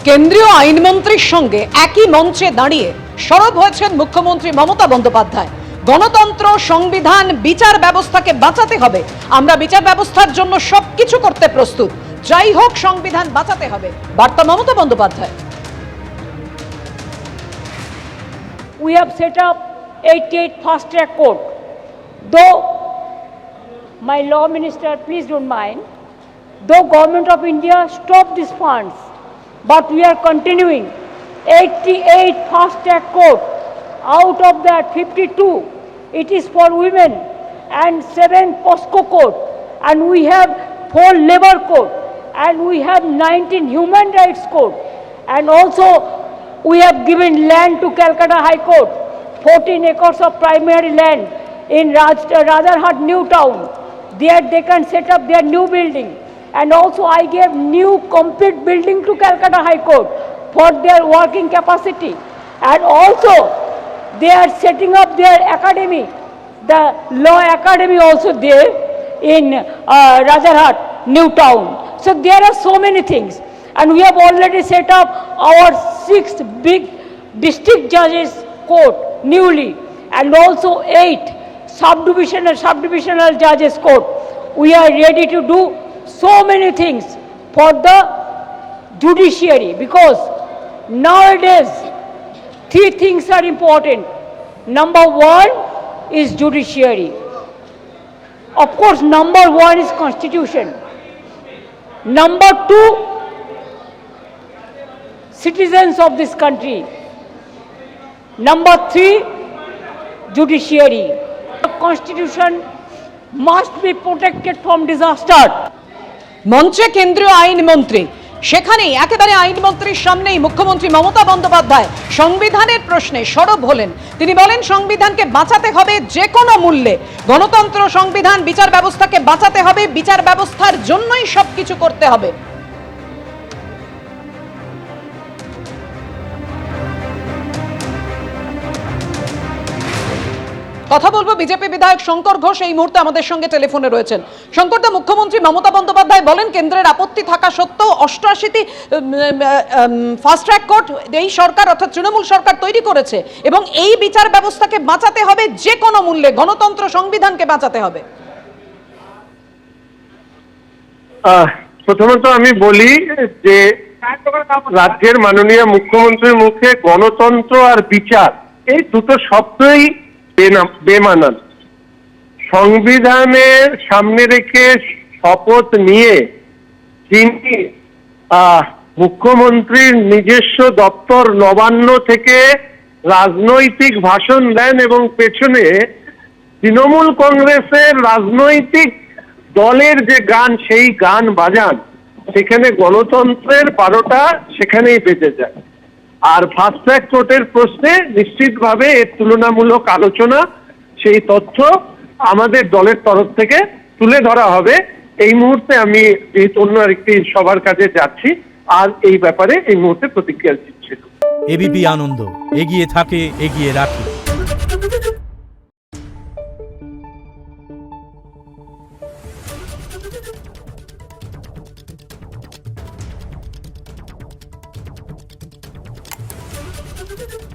কেন্দ্রীয় আইনমন্ত্রীর সঙ্গে একই মঞ্চে দাঁড়িয়ে সরব হয়েছেন মুখ্যমন্ত্রী মমতা বন্দ্যোপাধ্যায়। গণতন্ত্র, সংবিধান, বিচার ব্যবস্থাকে বাঁচাতে হবে। আমরা বিচার ব্যবস্থার জন্য সবকিছু করতে প্রস্তুত, যাই হোক সংবিধান বাঁচাতে হবে, বার্তা Mamata Bandyopadhyay. We have set up 88 fast track court. Though my law minister, please don't mind, though Government of India stopped these funds, but we are continuing 88 fast track court. Out of that 52, it is for women and 7 POSCO court, and we have 4 labor court, and we have 19 human rights court, and also we have given land to Calcutta High Court, 14 acres of primary land in Rajarhat New Town. There they can set up their new building. And also I gave new complete building to Calcutta High Court for their working capacity. And also they are setting up their academy, the law academy also there in Rajarhat New Town. So there are so many things. And we have already set up our 6th big district judges court newly, and also 8 subdivisional judges court. We are ready to do so many things for the judiciary, because nowadays 3 things are important. Number 1 is judiciary. Of course, number 1 is constitution. Number 2, citizens of this country. Number 3, judiciary. The constitution must be protected from disaster. মঞ্চে কেন্দ্রীয় আইনমন্ত্রী, সেখানেই একেবারে আইনমন্ত্রীর সামনেই মুখ্যমন্ত্রী মমতা বন্দ্যোপাধ্যায় সংবিধানের প্রশ্নে সরব হলেন। তিনি বলেন সংবিধানকে বাঁচাতে হবে যে কোনো মূল্যে। গণতন্ত্র, সংবিধান, বিচার ব্যবস্থাকে বাঁচাতে হবে, বিচার ব্যবস্থার জন্যই সবকিছু করতে হবে। কথা বলবো বিজেপি বিধায়ক শঙ্কর ঘোষ এই মুহূর্তে আমাদের সঙ্গে টেলিফোনে রয়েছেন। শঙ্করদা, মুখ্যমন্ত্রী মমতা বন্দ্যোপাধ্যায় বলেন কেন্দ্রের আপত্তি থাকা সত্ত্বেও 88টি ফাস্ট ট্র্যাক কোর্ট এই সরকার অর্থাৎ তৃণমূল সরকার তৈরি করেছে, এবং এই বিচার ব্যবস্থাকে বাঁচাতে হবে যে কোনো মূল্যে, গণতন্ত্র, সংবিধানকে বাঁচাতে হবে। প্রথমত আমি বলি যে রাজ্যের মাননীয় মুখ্যমন্ত্রীর মুখে গণতন্ত্র আর বিচার এই দুটো শব্দই বেমানান। সংবিধানের সামনে রেখে শপথ নিয়ে তিনি মুখ্যমন্ত্রীর নিজস্ব দপ্তর নবান্ন থেকে রাজনৈতিক ভাষণ দেন এবং পেছনে তৃণমূল কংগ্রেসের রাজনৈতিক দলের যে গান সেই গান বাজান, সেখানে গণতন্ত্রের 12টা সেখানেই বেজে যায়। আর ফাস্ট ট্র্যাক কোর্টের প্রশ্নে নিশ্চিতভাবে এর তুলনামূলক আলোচনা, সেই তথ্য আমাদের দলের তরফ থেকে তুলে ধরা হবে। এই মুহূর্তে আমি যেহেতু অন্য আরেকটি সবার কাছে যাচ্ছি, আর এই ব্যাপারে এই মুহূর্তে প্রতিক্রিয়া দিচ্ছি। এবিপি আনন্দ এগিয়ে থাকে, এগিয়ে রাখে। Thank you.